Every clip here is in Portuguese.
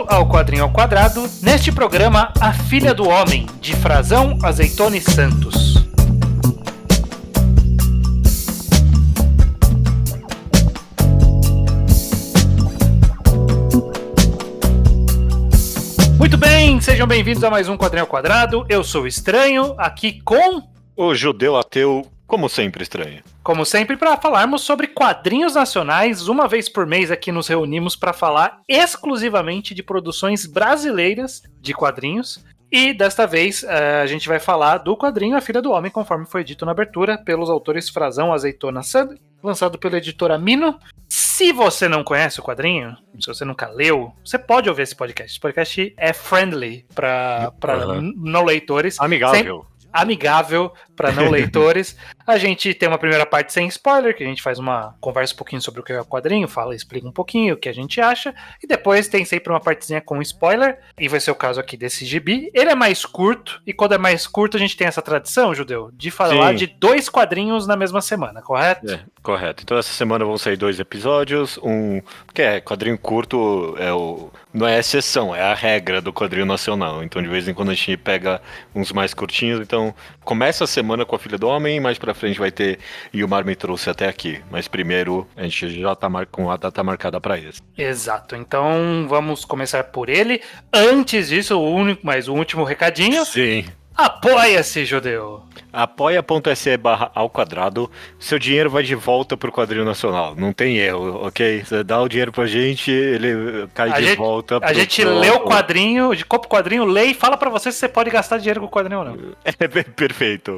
Bem-vindo ao Quadrinho ao Quadrado, neste programa A Filha do Homem, de Frazão, Azeitona e Santos. Muito bem, sejam bem-vindos a mais um Quadrinho ao Quadrado. Eu sou o Estranho, aqui com... o judeu ateu, como sempre, Estranho. Como sempre, para falarmos sobre quadrinhos nacionais. Uma vez por mês aqui nos reunimos para falar exclusivamente de produções brasileiras de quadrinhos. E desta vez a gente vai falar do quadrinho A Filha do Homem, conforme foi dito na abertura, pelos autores Frazão, Azeitona, Santos, lançado pela editora Mino. Se você não conhece o quadrinho, se você nunca leu, você pode ouvir esse podcast. Esse podcast é friendly para não leitores. Amigável. Amigável para não leitores. A gente tem uma primeira parte sem spoiler, que a gente faz uma conversa um pouquinho sobre o que é o quadrinho, explica um pouquinho o que a gente acha, e depois tem sempre uma partezinha com spoiler, e vai ser o caso aqui desse gibi. Ele é mais curto, e quando é mais curto a gente tem essa tradição, Judeu, de falar de 2 quadrinhos na mesma semana, correto? É, correto. Então essa semana vão sair 2 episódios, que é quadrinho curto, não é a exceção, é a regra do quadrinho nacional. Então de vez em quando a gente pega uns mais curtinhos. Então começa a semana com A Filha do Homem, mais pra frente vai ter E o Mar Me Trouxe Até Aqui. Mas primeiro a gente já tá com a data marcada pra isso. Exato, então vamos começar por ele. Antes disso, o último recadinho. Sim. Apoia-se, Judeu! apoia.se/ao quadrado. Seu dinheiro vai de volta pro quadrinho nacional. Não tem erro, ok? Você dá o dinheiro pra gente, ele cai de volta. A gente lê o quadrinho, compra o quadrinho, lê e fala pra você se você pode gastar dinheiro com o quadrinho ou não.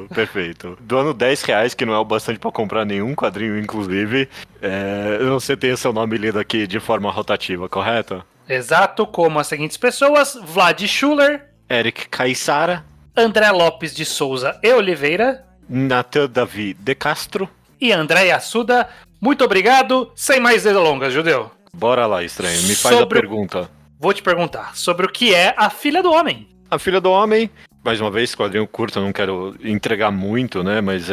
Perfeito. Doando R$10, que não é o bastante pra comprar nenhum quadrinho, inclusive. Você tem seu nome lido aqui de forma rotativa, correto? Exato, como as seguintes pessoas: Vlad Schuller, Eric Caissara, André Lopes de Souza e Oliveira, Natan Davi de Castro e André Assuda. Muito obrigado. Sem mais delongas, Judeu. Bora lá, Estranho. Me faz a pergunta. Vou te perguntar sobre o que é A Filha do Homem. A Filha do Homem, mais uma vez, quadrinho curto, eu não quero entregar muito, né? Mas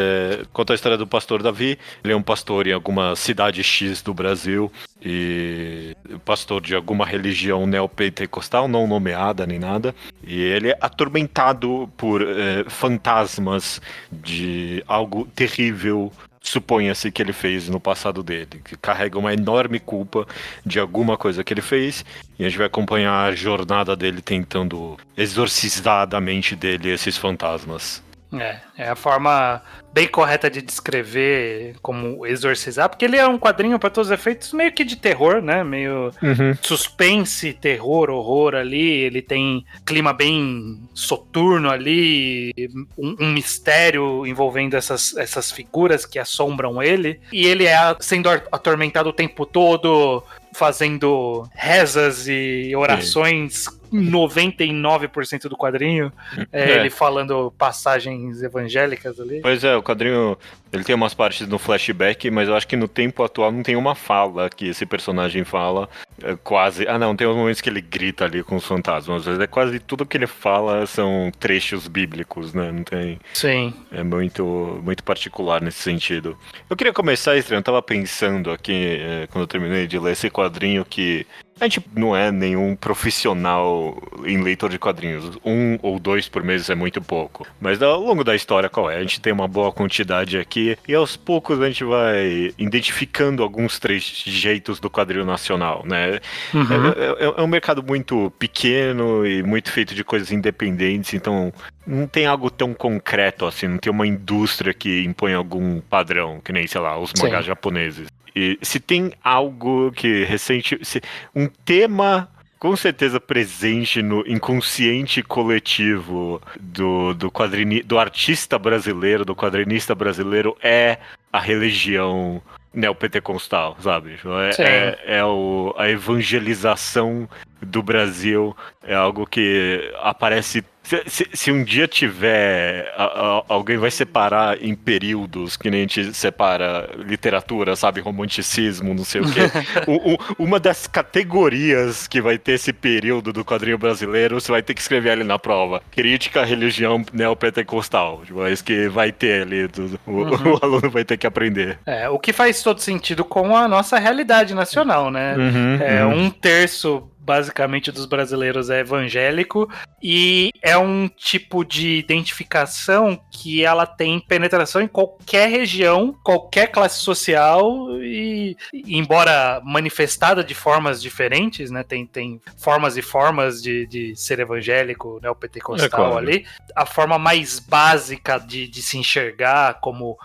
conta a história do pastor Davi. Ele é um pastor em alguma cidade X do Brasil e pastor de alguma religião neopentecostal, não nomeada nem nada. E ele é atormentado por fantasmas de algo terrível. Suponha-se que ele fez no passado dele, que carrega uma enorme culpa de alguma coisa que ele fez, e a gente vai acompanhar a jornada dele tentando exorcizar da mente dele esses fantasmas. É a forma bem correta de descrever como exorcizar, porque ele é um quadrinho, para todos os efeitos, meio que de terror, né? Meio suspense, terror, horror ali. Ele tem clima bem soturno ali, um mistério envolvendo essas figuras que assombram ele. E ele é sendo atormentado o tempo todo, fazendo rezas e orações. 99% do quadrinho, ele falando passagens evangélicas ali. Pois é, o quadrinho, ele tem umas partes no flashback, mas eu acho que no tempo atual não tem uma fala que esse personagem fala, quase... não, tem uns momentos que ele grita ali com os fantasmas, mas quase tudo que ele fala são trechos bíblicos, né, não tem... Sim. É muito, muito particular nesse sentido. Eu queria começar, Estranho, eu tava pensando aqui, quando eu terminei de ler esse quadrinho, que a gente não é nenhum profissional em leitor de quadrinhos. 1 ou 2 por mês é muito pouco. Mas ao longo da história, qual é? A gente tem uma boa quantidade aqui e aos poucos a gente vai identificando alguns trejeitos do quadrinho nacional, né? É um mercado muito pequeno e muito feito de coisas independentes, então não tem algo tão concreto assim, não tem uma indústria que impõe algum padrão, que nem, sei lá, os mangás japoneses. E se tem algo que um tema com certeza presente no inconsciente coletivo do artista brasileiro, do quadrinista brasileiro, é a religião neopentecostal, sabe? A evangelização do Brasil é algo que aparece... Se um dia tiver... alguém vai separar em períodos, que nem a gente separa literatura, sabe? Romanticismo, não sei o quê. Uma das categorias que vai ter esse período do quadrinho brasileiro, você vai ter que escrever ali na prova. Crítica à religião neopentecostal. Mas que vai ter ali, o aluno vai ter que aprender. O que faz todo sentido com a nossa realidade nacional, né? Um terço basicamente dos brasileiros é evangélico, e é um tipo de identificação que ela tem penetração em qualquer região, qualquer classe social, e embora manifestada de formas diferentes, né, tem formas e formas de ser evangélico, neopentecostal ali, a forma mais básica de se enxergar como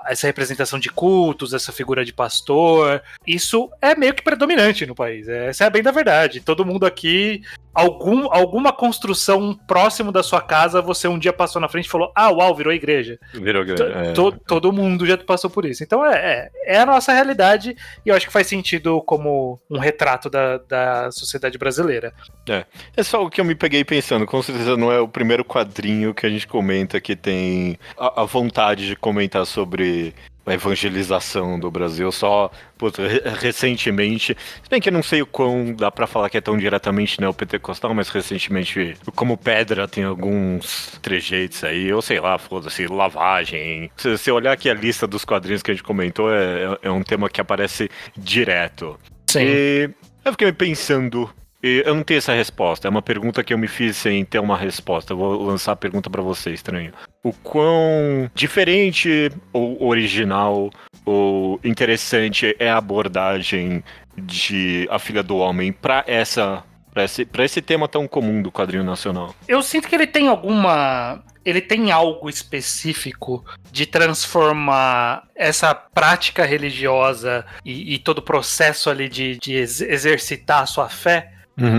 essa representação de cultos, essa figura de pastor, isso é meio que predominante no país, essa é a bem da verdade. Todo mundo aqui, alguma construção próximo da sua casa, você um dia passou na frente e falou, uau, virou igreja. Virou igreja. Todo mundo já passou por isso. Então é a nossa realidade, e eu acho que faz sentido como um retrato da sociedade brasileira. É só o que eu me peguei pensando, com certeza não é o primeiro quadrinho que a gente comenta que tem a vontade de comentar sobre a evangelização do Brasil, só recentemente, se bem que eu não sei o quão dá pra falar que é tão diretamente neopentecostal, mas recentemente, como Pedra tem alguns trejeitos aí, ou sei lá, foda-se, lavagem. Se você olhar aqui a lista dos quadrinhos que a gente comentou, é um tema que aparece direto. Sim. E eu fiquei pensando, eu não tenho essa resposta, é uma pergunta que eu me fiz sem ter uma resposta. Eu vou lançar a pergunta pra você, estranho. O quão diferente ou original ou interessante é a abordagem de A Filha do Homem pra esse tema tão comum do quadrinho nacional? Eu sinto que ele tem algo específico de transformar essa prática religiosa e todo o processo ali de exercitar a sua fé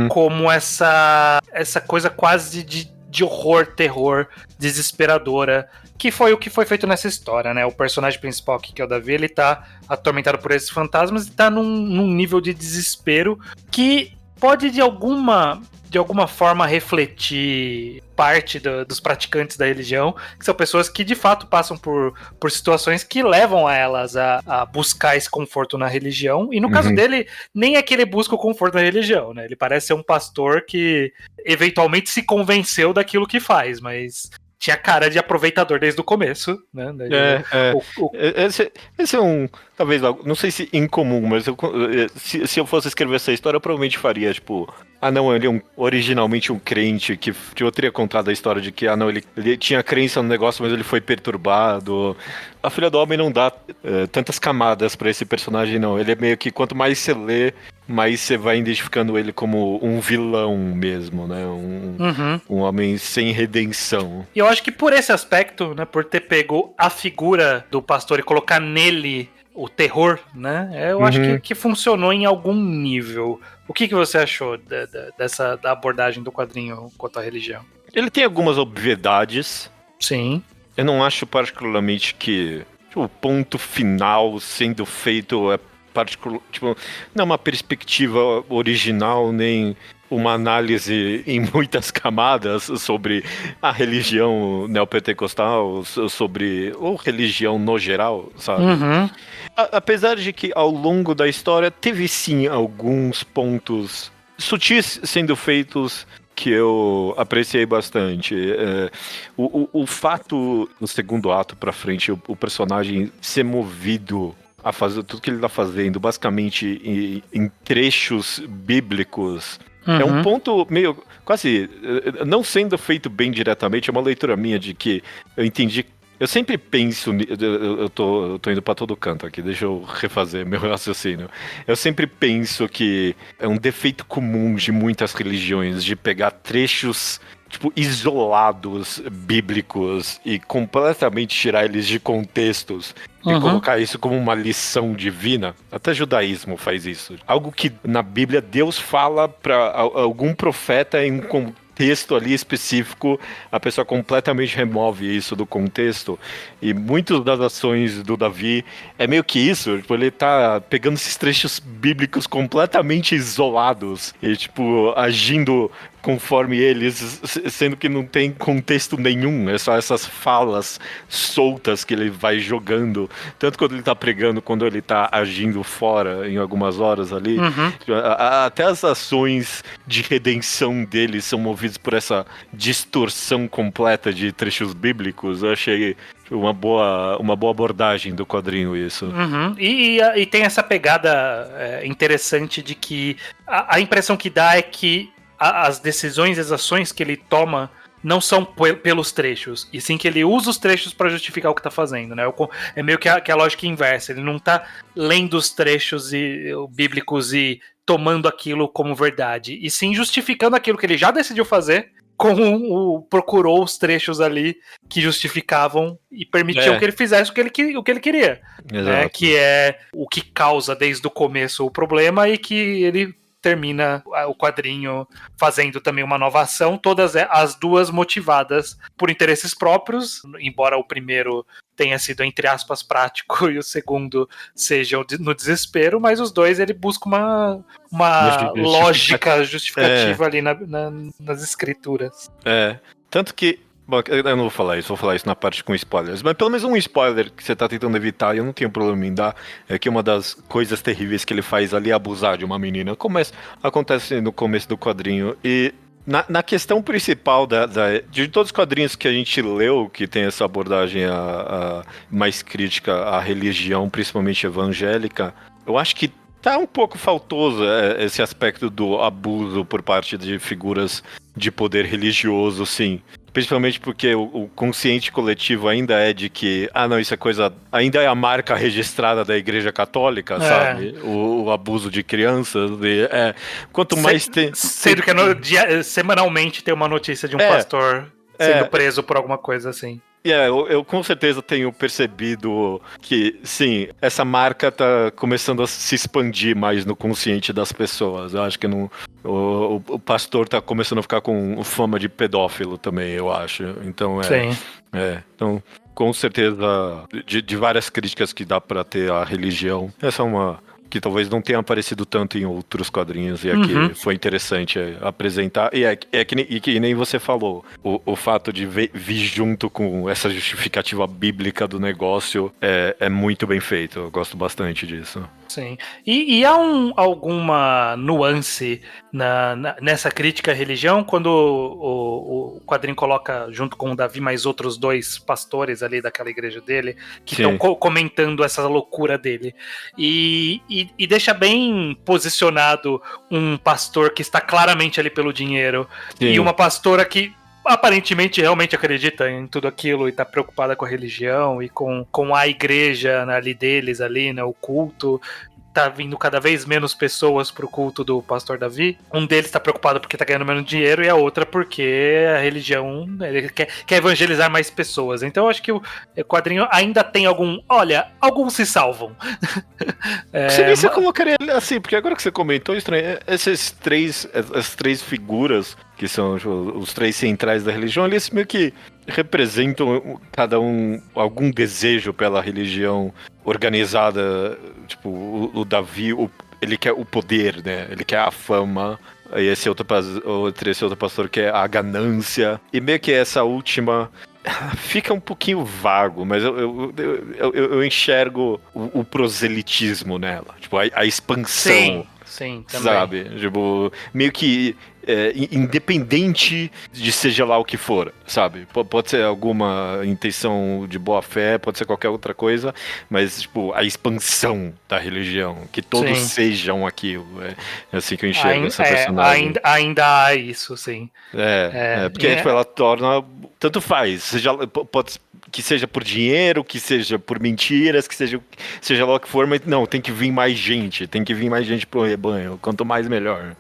como essa coisa quase de horror, terror, desesperadora, que foi o que foi feito nessa história, né? O personagem principal aqui, que é o Davi, ele tá atormentado por esses fantasmas e tá num nível de desespero que pode de alguma forma refletir parte dos praticantes da religião, que são pessoas que de fato passam por situações que levam a elas a buscar esse conforto na religião, e no caso dele, nem é que ele busca o conforto na religião, né? Ele parece ser um pastor que eventualmente se convenceu daquilo que faz, mas tinha cara de aproveitador desde o começo, né? Esse é um, talvez, não sei se incomum, mas se eu fosse escrever essa história, eu provavelmente faria, tipo, não, ele é originalmente um crente, que eu teria contado a história de que, não, ele tinha crença no negócio, mas ele foi perturbado. A Filha do Homem não dá tantas camadas pra esse personagem, não. Ele é meio que, quanto mais você lê, mais você vai identificando ele como um vilão mesmo, né? Um homem sem redenção. E eu acho que por esse aspecto, né, por ter pego a figura do pastor e colocar nele o terror, né, eu acho que funcionou em algum nível. O que você achou da abordagem do quadrinho quanto à religião? Ele tem algumas obviedades. Sim. Eu não acho particularmente que o ponto final sendo feito é particular, tipo, não é uma perspectiva original, nem uma análise em muitas camadas sobre a religião neopentecostal, sobre ou religião no geral, sabe? Apesar de que ao longo da história teve sim alguns pontos sutis sendo feitos que eu apreciei bastante. O fato, no segundo ato pra frente, o personagem ser movido a fazer tudo que ele tá fazendo, basicamente em trechos bíblicos, é um ponto meio, quase, não sendo feito bem diretamente, é uma leitura minha de que eu entendi. Eu sempre penso, eu tô indo pra todo canto aqui, deixa eu refazer meu raciocínio. Eu sempre penso que é um defeito comum de muitas religiões, de pegar trechos, tipo, isolados, bíblicos, e completamente tirar eles de contextos, e colocar isso como uma lição divina. Até judaísmo faz isso. Algo que na Bíblia Deus fala pra algum profeta em um contexto ali específico, a pessoa completamente remove isso do contexto, e muitas das ações do Davi é meio que isso, tipo, ele tá pegando esses trechos bíblicos completamente isolados e, tipo, agindo conforme eles, sendo que não tem contexto nenhum, é só essas falas soltas que ele vai jogando, tanto quando ele tá pregando, quando ele tá agindo fora em algumas horas ali. Até as ações de redenção dele são movidas por essa distorção completa de trechos bíblicos. Eu achei uma boa abordagem do quadrinho isso. Uhum. E tem essa pegada interessante de que a impressão que dá é que as decisões e as ações que ele toma não são pelos trechos, e sim que ele usa os trechos para justificar o que tá fazendo, né? É meio que a lógica inversa. Ele não tá lendo os trechos bíblicos e tomando aquilo como verdade, e sim justificando aquilo que ele já decidiu fazer, procurou os trechos ali que justificavam e permitiam que ele fizesse o que ele queria. Né? Que é o que causa desde o começo o problema, e que ele termina o quadrinho fazendo também uma nova ação, todas as duas motivadas por interesses próprios, embora o primeiro tenha sido, entre aspas, prático e o segundo seja no desespero, mas os dois ele busca uma lógica justificativa ali nas escrituras. Tanto que bom, eu não vou falar isso, vou falar isso na parte com spoilers. Mas pelo menos um spoiler que você tá tentando evitar, e eu não tenho problema em dar, é que uma das coisas terríveis que ele faz ali é abusar de uma menina. Acontece no começo do quadrinho. E na questão principal de todos os quadrinhos que a gente leu, que tem essa abordagem mais crítica à religião, principalmente evangélica, eu acho que tá um pouco faltoso esse aspecto do abuso por parte de figuras de poder religioso, sim. Principalmente porque o consciente coletivo ainda é de que, não, isso é coisa... Ainda é a marca registrada da Igreja Católica, sabe? O abuso de crianças. Quanto mais tem... Sendo que semanalmente tem uma notícia de um pastor sendo preso por alguma coisa assim. Eu com certeza tenho percebido que, sim, essa marca tá começando a se expandir mais no consciente das pessoas. Eu acho que o pastor tá começando a ficar com fama de pedófilo também, eu acho. Então, sim. Então, com certeza, de várias críticas que dá pra ter à religião, essa é uma... que talvez não tenha aparecido tanto em outros quadrinhos, e aqui foi interessante apresentar, e que nem você falou, o fato de vir junto com essa justificativa bíblica do negócio é muito bem feito, eu gosto bastante disso. Sim. E há alguma nuance nessa crítica à religião, quando o quadrinho coloca junto com o Davi mais outros dois pastores ali daquela igreja dele, que estão comentando essa loucura dele. E deixa bem posicionado um pastor que está claramente ali pelo dinheiro, e uma pastora que aparentemente realmente acredita em tudo aquilo e tá preocupada com a religião e com a igreja ali deles ali, né, o culto. Tá vindo cada vez menos pessoas pro culto do pastor Davi. Um deles tá preocupado porque tá ganhando menos dinheiro, e a outra porque a religião, ele quer evangelizar mais pessoas. Então eu acho que o quadrinho ainda tem alguns se salvam. Você colocaria assim, porque agora que você comentou, estranho, as três figuras que são os três centrais da religião, eles meio que representam cada um algum desejo pela religião organizada. Tipo, o Davi, ele quer o poder, né? Ele quer a fama. E esse outro pastor quer a ganância. E meio que essa última fica um pouquinho vago, mas eu enxergo o proselitismo nela. Tipo, a expansão. Sim, também. Sabe? Tipo, meio que independente de seja lá o que for, sabe? Pode ser alguma intenção de boa fé, pode ser qualquer outra coisa, mas, tipo, a expansão da religião, que todos sejam aquilo. É assim que eu enxergo essa personagem. Ainda há isso, sim. Porque tipo, ela torna... Tanto faz, que seja por dinheiro, que seja por mentiras, que seja lá o que for, mas não, tem que vir mais gente pro rebanho, quanto mais melhor.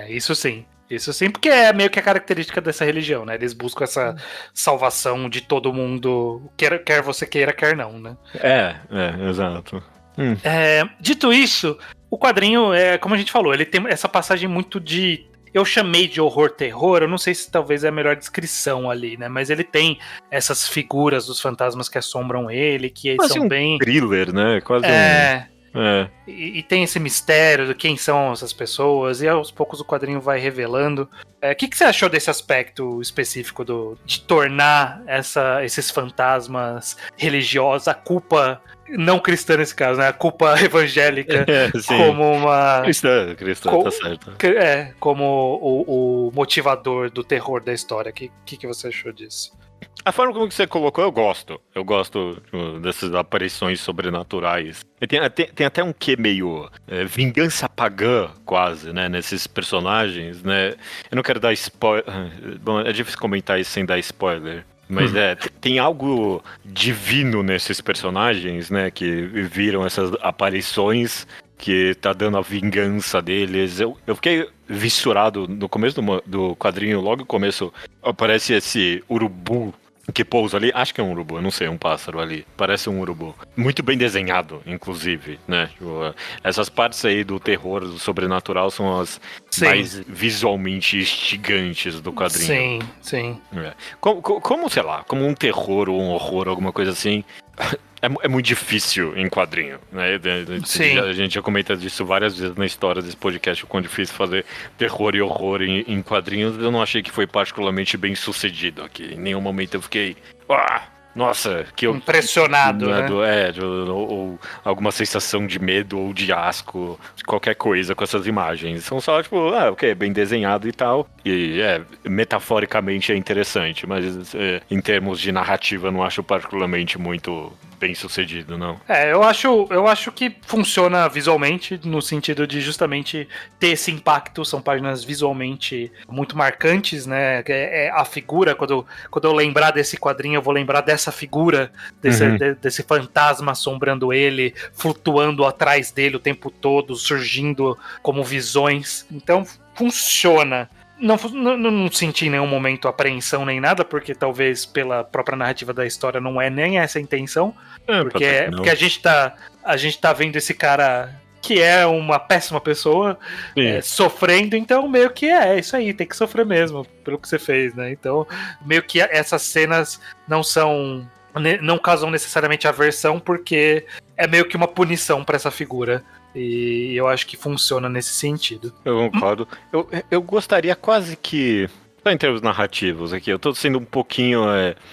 Isso sim. Isso sim, porque é meio que a característica dessa religião, né? Eles buscam essa salvação de todo mundo, quer você queira, quer não, né? Exato. Dito isso, o quadrinho, como a gente falou, ele tem essa passagem muito de... Eu chamei de horror-terror, eu não sei se talvez é a melhor descrição ali, né? Mas ele tem essas figuras dos fantasmas que assombram ele, que quase são bem... thriller, né? Quase E tem esse mistério de quem são essas pessoas, e aos poucos o quadrinho vai revelando. O que você achou desse aspecto específico de tornar esses fantasmas religiosos, a culpa não cristã nesse caso, né? A culpa evangélica como uma... Cristã, tá certo. Como o motivador do terror da história. O que você achou disso? A forma como você colocou, eu gosto. Eu gosto dessas aparições sobrenaturais. E tem até um quê meio vingança pagã, quase, né? Nesses personagens, né? Eu não quero dar spoiler. Bom, é difícil comentar isso sem dar spoiler. Mas tem algo divino nesses personagens, né? Que viram essas aparições que tá dando a vingança deles. Eu fiquei vissurado no começo do quadrinho, logo no começo aparece esse urubu que pousa ali. Acho que é um urubu, eu não sei, é um pássaro ali. Parece um urubu. Muito bem desenhado, inclusive, né? Essas partes aí do terror, do sobrenatural, são as mais visualmente instigantes do quadrinho. Sim, sim. Como, sei lá, como um terror ou um horror, alguma coisa assim. É muito difícil em quadrinho, né? A gente já comenta disso várias vezes na história desse podcast, o quão difícil fazer terror e horror em quadrinhos. Eu não achei que foi particularmente bem sucedido aqui. Em nenhum momento eu fiquei... Nossa, que impressionado, né? Ou alguma sensação de medo ou de asco, qualquer coisa com essas imagens. São só, tipo, ok, bem desenhado e tal. E, metaforicamente é interessante, mas em termos de narrativa eu não acho particularmente muito bem sucedido, não. Eu acho que funciona visualmente, no sentido de justamente ter esse impacto. São páginas visualmente muito marcantes, né? A figura, quando eu lembrar desse quadrinho, eu vou lembrar dessa figura, desse fantasma assombrando ele, flutuando atrás dele o tempo todo, surgindo como visões. Então, funciona. Não senti em nenhum momento apreensão nem nada, porque talvez pela própria narrativa da história não é nem essa a intenção. Porque a gente tá vendo esse cara que é uma péssima pessoa sofrendo, então meio que é isso aí, tem que sofrer mesmo pelo que você fez, né? Então, meio que essas cenas não causam necessariamente aversão, porque é meio que uma punição pra essa figura. E eu acho que funciona nesse sentido. Eu concordo. Eu gostaria quase que... Só em termos narrativos aqui, eu tô sendo um pouquinho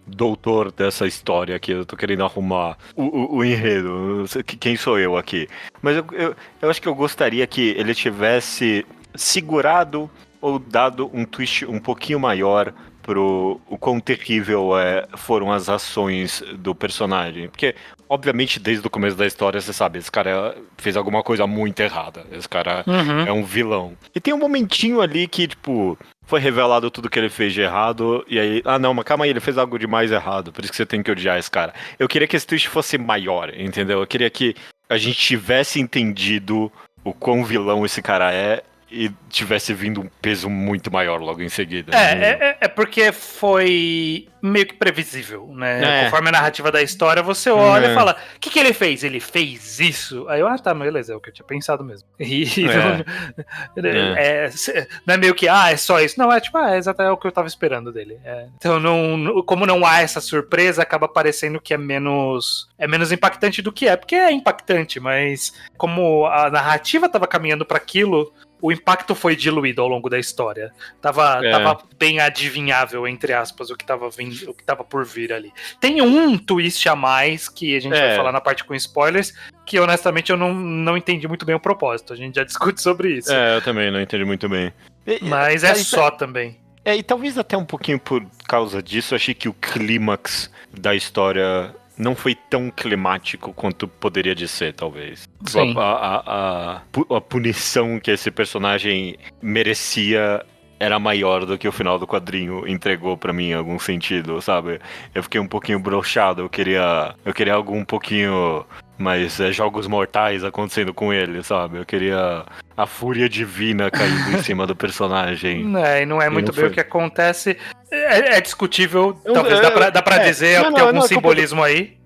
doutor dessa história aqui, eu tô querendo arrumar o enredo, quem sou eu aqui. Mas eu acho que eu gostaria que ele tivesse segurado ou dado um twist um pouquinho maior pro o quão terrível foram as ações do personagem. Porque, obviamente, desde o começo da história, você sabe, esse cara fez alguma coisa muito errada. Esse cara é um vilão. E tem um momentinho ali que, tipo, foi revelado tudo que ele fez de errado, e aí, não, mas calma aí, ele fez algo de mais errado, por isso que você tem que odiar esse cara. Eu queria que esse twist fosse maior, entendeu? Eu queria que a gente tivesse entendido o quão vilão esse cara é, e tivesse vindo um peso muito maior logo em seguida. É porque foi meio que previsível, né? Conforme a narrativa da história, você olha e fala, o que ele fez? Ele fez isso? Aí eu, tá, beleza, é o que eu tinha pensado mesmo. E não é meio que, é só isso. Não, é exatamente o que eu tava esperando dele. Então, como não há essa surpresa, acaba parecendo que é menos impactante do que porque é impactante, mas como a narrativa tava caminhando para aquilo, o impacto foi diluído ao longo da história. Tava bem adivinhável, entre aspas, o que tava por vir ali. Tem um twist a mais que a gente vai falar na parte com spoilers, que honestamente eu não entendi muito bem o propósito. A gente já discute sobre isso. Eu também não entendi muito bem. Mas também. E talvez até um pouquinho por causa disso, eu achei que o clímax da história não foi tão climático quanto poderia de ser, talvez. Sim. A punição que esse personagem merecia era maior do que o final do quadrinho entregou pra mim em algum sentido, sabe? Eu fiquei um pouquinho broxado, eu queria algo um pouquinho mais jogos mortais acontecendo com ele, sabe? Eu queria a fúria divina caindo em cima do personagem. E não é muito bem o que acontece. É discutível, talvez dá pra dizer, tem algum simbolismo aí.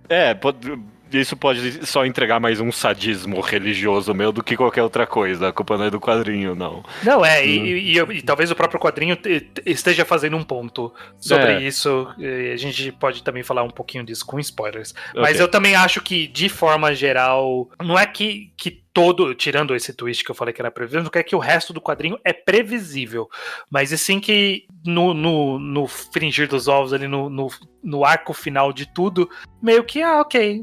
Isso pode só entregar mais um sadismo religioso meu do que qualquer outra coisa. A culpa não é do quadrinho, não. Não, e talvez o próprio quadrinho esteja fazendo um ponto sobre isso. A gente pode também falar um pouquinho disso com spoilers. Mas eu também acho que, de forma geral, não é que todo, tirando esse twist que eu falei que era previsível, não quer que o resto do quadrinho é previsível. Mas assim que no fringir dos ovos ali, no arco final de tudo, meio que, ok,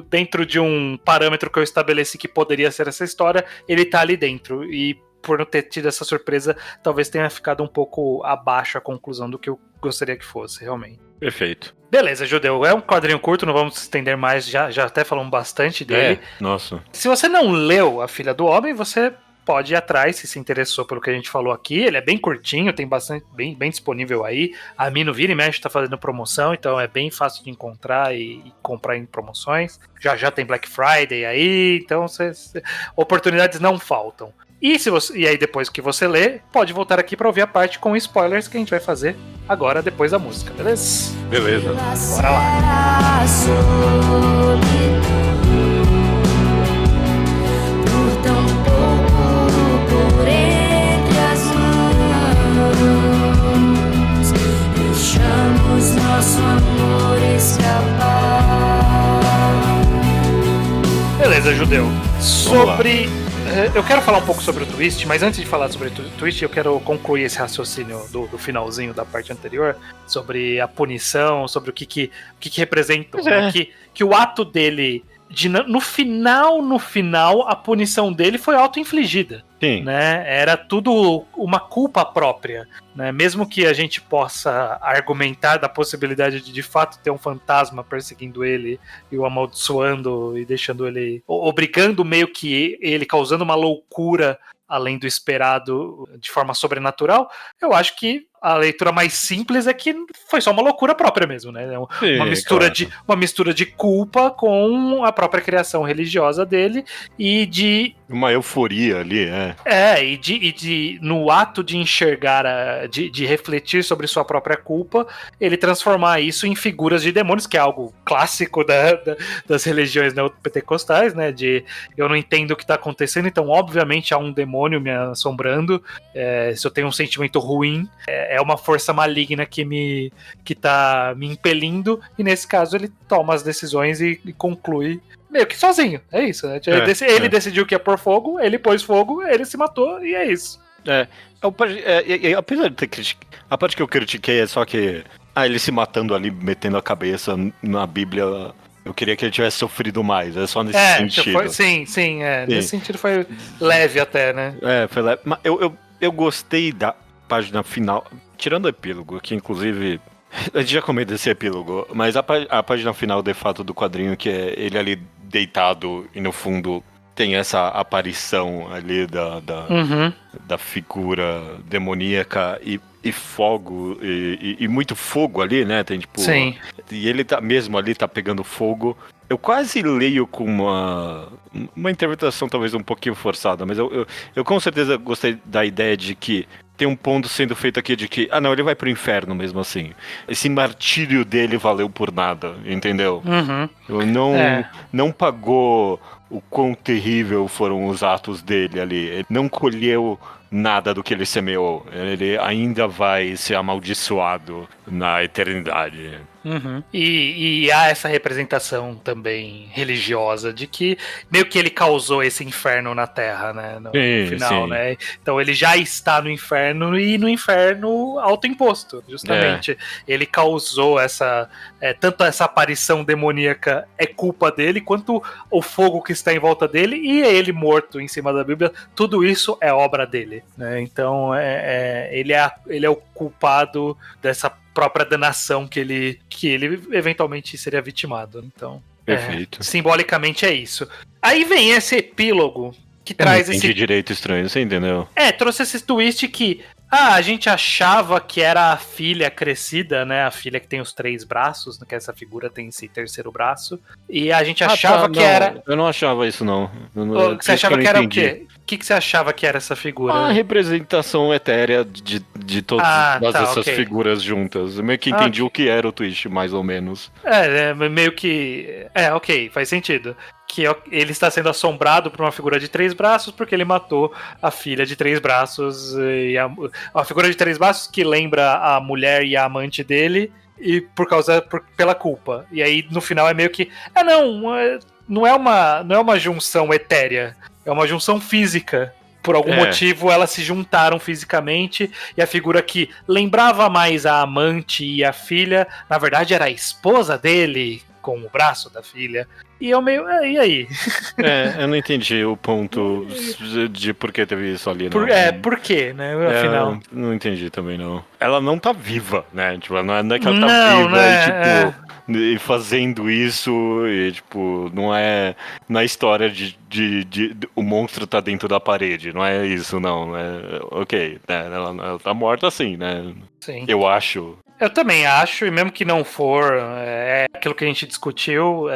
dentro de um parâmetro que eu estabeleci que poderia ser essa história, ele tá ali dentro. E por não ter tido essa surpresa, talvez tenha ficado um pouco abaixo a conclusão do que eu gostaria que fosse, realmente. Perfeito. Beleza, Judeu. É um quadrinho curto, não vamos estender mais, já até falamos bastante dele. Nossa. Se você não leu A Filha do Homem, você pode ir atrás se interessou pelo que a gente falou aqui. Ele é bem curtinho, tem bastante, bem disponível aí. A Mino vira e mexe tá fazendo promoção, então é bem fácil de encontrar e comprar em promoções. Já tem Black Friday aí, então oportunidades não faltam. E aí, depois que você lê, pode voltar aqui para ouvir a parte com spoilers que a gente vai fazer agora, depois da música, beleza? Beleza. Bora lá. Por tão pouco, por entre as mãos, deixamos nosso amor escapar. Beleza, Judeu. Eu quero falar um pouco sobre o twist, mas antes de falar sobre o twist, eu quero concluir esse raciocínio do finalzinho da parte anterior, sobre a punição, sobre o que representa, né? Que o ato dele, no final, a punição dele foi auto-infligida. Sim. Né? Era tudo uma culpa própria. Né? Mesmo que a gente possa argumentar da possibilidade de fato ter um fantasma perseguindo ele e o amaldiçoando e deixando ele, obrigando meio que ele, causando uma loucura além do esperado de forma sobrenatural, eu acho que a leitura mais simples é que foi só uma loucura própria mesmo, né? Uma mistura de culpa com a própria criação religiosa dele e de... Uma euforia ali, e no ato de enxergar, de refletir sobre sua própria culpa, ele transformar isso em figuras de demônios, que é algo clássico das religiões neopentecostais, né? De eu não entendo o que está acontecendo, então obviamente há um demônio me assombrando, se eu tenho um sentimento ruim, é uma força maligna que tá me impelindo, e nesse caso ele toma as decisões e conclui meio que sozinho, é isso, né? Ele decidiu que ia pôr fogo, ele pôs fogo, ele se matou, e é isso. Apesar de ter criticado, a parte que eu critiquei é só que ele se matando ali, metendo a cabeça na Bíblia, eu queria que ele tivesse sofrido mais, é só nesse sentido. Sim. Nesse sentido foi leve até, né? Foi leve, mas eu gostei da página final, tirando o epílogo, que inclusive... A gente já comentou desse epílogo, mas a página final, de fato, do quadrinho, que é ele ali deitado e no fundo tem essa aparição ali da figura demoníaca e fogo, e muito fogo ali, né? Tem tipo... Sim. E ele mesmo ali tá pegando fogo. Eu quase leio com uma interpretação talvez um pouquinho forçada, mas eu com certeza gostei da ideia de que tem um ponto sendo feito aqui de que, ele vai pro inferno mesmo assim. Esse martírio dele valeu por nada, entendeu? Não pagou o quão terrível foram os atos dele ali. Ele não colheu nada do que ele semeou. Ele ainda vai ser amaldiçoado na eternidade. E há essa representação também religiosa de que meio que ele causou esse inferno na Terra, né? No final, né? Então ele já está no inferno e no inferno autoimposto, justamente. Ele causou tanto essa aparição demoníaca é culpa dele, quanto o fogo que está em volta dele e ele morto em cima da Bíblia, tudo isso é obra dele, né? Então ele é o culpado dessa própria danação que ele eventualmente seria vitimado. Então, perfeito. Simbolicamente é isso. Aí vem esse epílogo que traz esse... direito estranho, você entendeu? Trouxe esse twist que a gente achava que era a filha crescida, né? A filha que tem os 3 braços, que essa figura tem esse terceiro braço. E a gente achava que era... Eu não achava isso, não. Você achava que era o quê? O que você achava que era essa figura? A representação etérea de todas essas figuras juntas. Eu meio que entendi o que era o twist, mais ou menos. Meio que... ok, faz sentido. Que ele está sendo assombrado por uma figura de 3 braços porque ele matou a filha de 3 braços e a figura de 3 braços que lembra a mulher e a amante dele e pela culpa. E aí no final é meio que não é uma junção etérea, é uma junção física. Por algum motivo elas se juntaram fisicamente e a figura que lembrava mais a amante e a filha, na verdade era a esposa dele, com o braço da filha. E eu meio, e aí? Eu não entendi o ponto de por que teve isso ali, não. Por quê, né? Afinal. Não entendi também, não. Ela não tá viva, né? Tipo, não é que ela tá Não, viva né? e fazendo isso e, tipo, não é na história de o monstro tá dentro da parede, não é isso, não. Ok, né? Ela tá morta assim, né? Sim. Eu acho. Eu também acho, e mesmo que não for, é aquilo que a gente discutiu,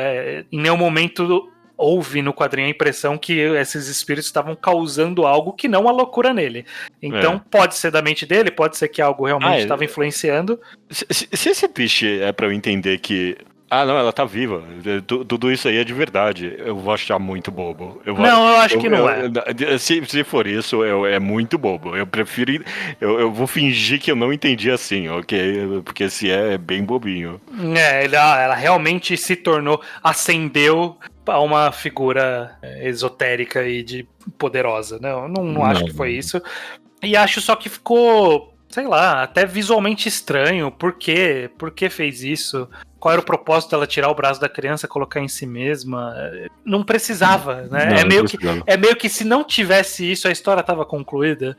em nenhum momento houve no quadrinho a impressão que esses espíritos estavam causando algo que não a loucura nele. Então pode ser da mente dele, pode ser que algo realmente estava influenciando. Se esse bicho é pra eu entender que não, ela tá viva. Tudo isso aí é de verdade. Eu vou achar muito bobo. Eu acho que não é. Se for isso, é muito bobo. Eu prefiro. Eu vou fingir que eu não entendi assim, ok? Porque se é bem bobinho. Ela realmente se tornou, ascendeu a uma figura esotérica e de poderosa. Não acho que foi isso. E acho só que ficou, sei lá, até visualmente estranho. Por quê? Por que fez isso? Qual era o propósito dela tirar o braço da criança e colocar em si mesma? Não precisava, né? É meio que se não tivesse isso, a história estava concluída.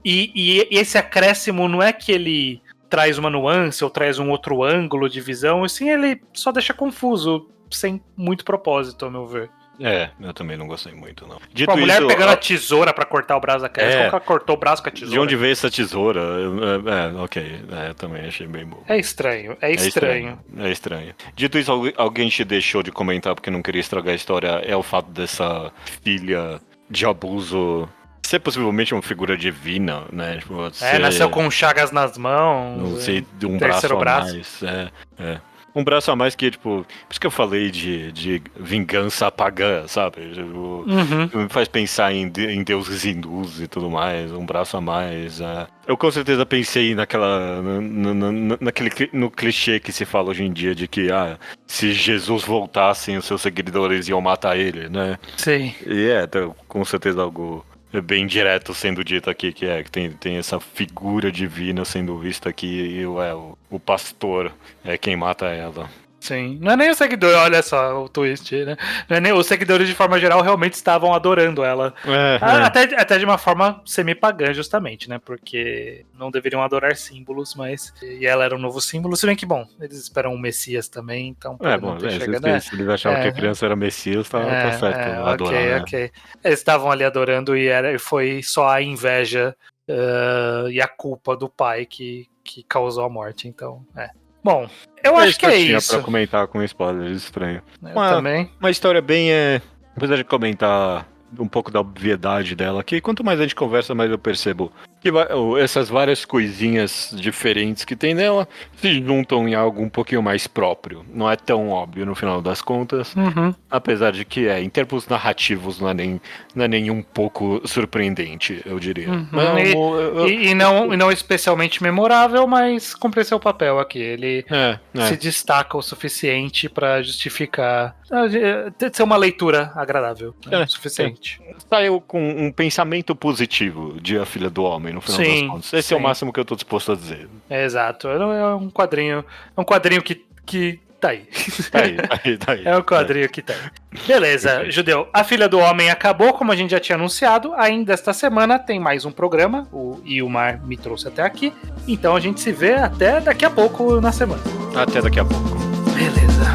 E esse acréscimo não é que ele traz uma nuance ou traz um outro ângulo de visão, assim, ele só deixa confuso, sem muito propósito, ao meu ver. Eu também não gostei muito, não. Dito a mulher isso, pegando a tesoura pra cortar o braço da criança, como que ela cortou o braço com a tesoura? De onde veio essa tesoura? Ok, eu também achei bem bom. É estranho. É estranho. Dito isso, alguém te deixou de comentar porque não queria estragar a história, é o fato dessa filha de abuso ser possivelmente uma figura divina, né? Tipo, nasceu com chagas nas mãos. Não sei, de um braço a mais. Um braço a mais que, tipo, por isso que eu falei de vingança pagã, sabe? Tipo, me faz pensar em deuses hindus e tudo mais, um braço a mais. Eu com certeza pensei no clichê que se fala hoje em dia de que, se Jesus voltasse, os seus seguidores iam matar ele, né? Sim. E com certeza algo bem direto sendo dito aqui, que tem essa figura divina sendo vista aqui e o pastor é quem mata ela. Sim, não é nem o seguidor, olha só o twist, né? Não é nem os seguidores de forma geral realmente estavam adorando ela. Até de uma forma semi-pagã, justamente, né? Porque não deveriam adorar símbolos, mas. E ela era um novo símbolo, se bem que, bom, eles esperam um Messias também, então. Se eles achavam que a criança era Messias, tá certo. Adorar, ok. Eles estavam ali adorando e foi só a inveja e a culpa do pai que causou a morte, então. Bom, eu acho que é isso. Pra comentar com spoilers, estranho. Eu também. Uma história bem, apesar de comentar um pouco da obviedade dela aqui, quanto mais a gente conversa, mais eu percebo que essas várias coisinhas diferentes que tem nela se juntam em algo um pouquinho mais próprio. Não é tão óbvio no final das contas, apesar de que em termos narrativos não é nem um pouco surpreendente, eu diria. E não especialmente memorável, mas cumpre seu papel aqui. Ele se destaca o suficiente pra justificar ser uma leitura agradável. O suficiente. Saiu com um pensamento positivo de A Filha do Homem, no final das contas. Esse é o máximo que eu tô disposto a dizer. Exato. É um quadrinho que tá aí. Tá aí. É um quadrinho que tá aí. Beleza, Judeu. A Filha do Homem acabou, como a gente já tinha anunciado. Ainda esta semana tem mais um programa. O Ilmar me trouxe até aqui. Então a gente se vê até daqui a pouco na semana. Até daqui a pouco. Beleza.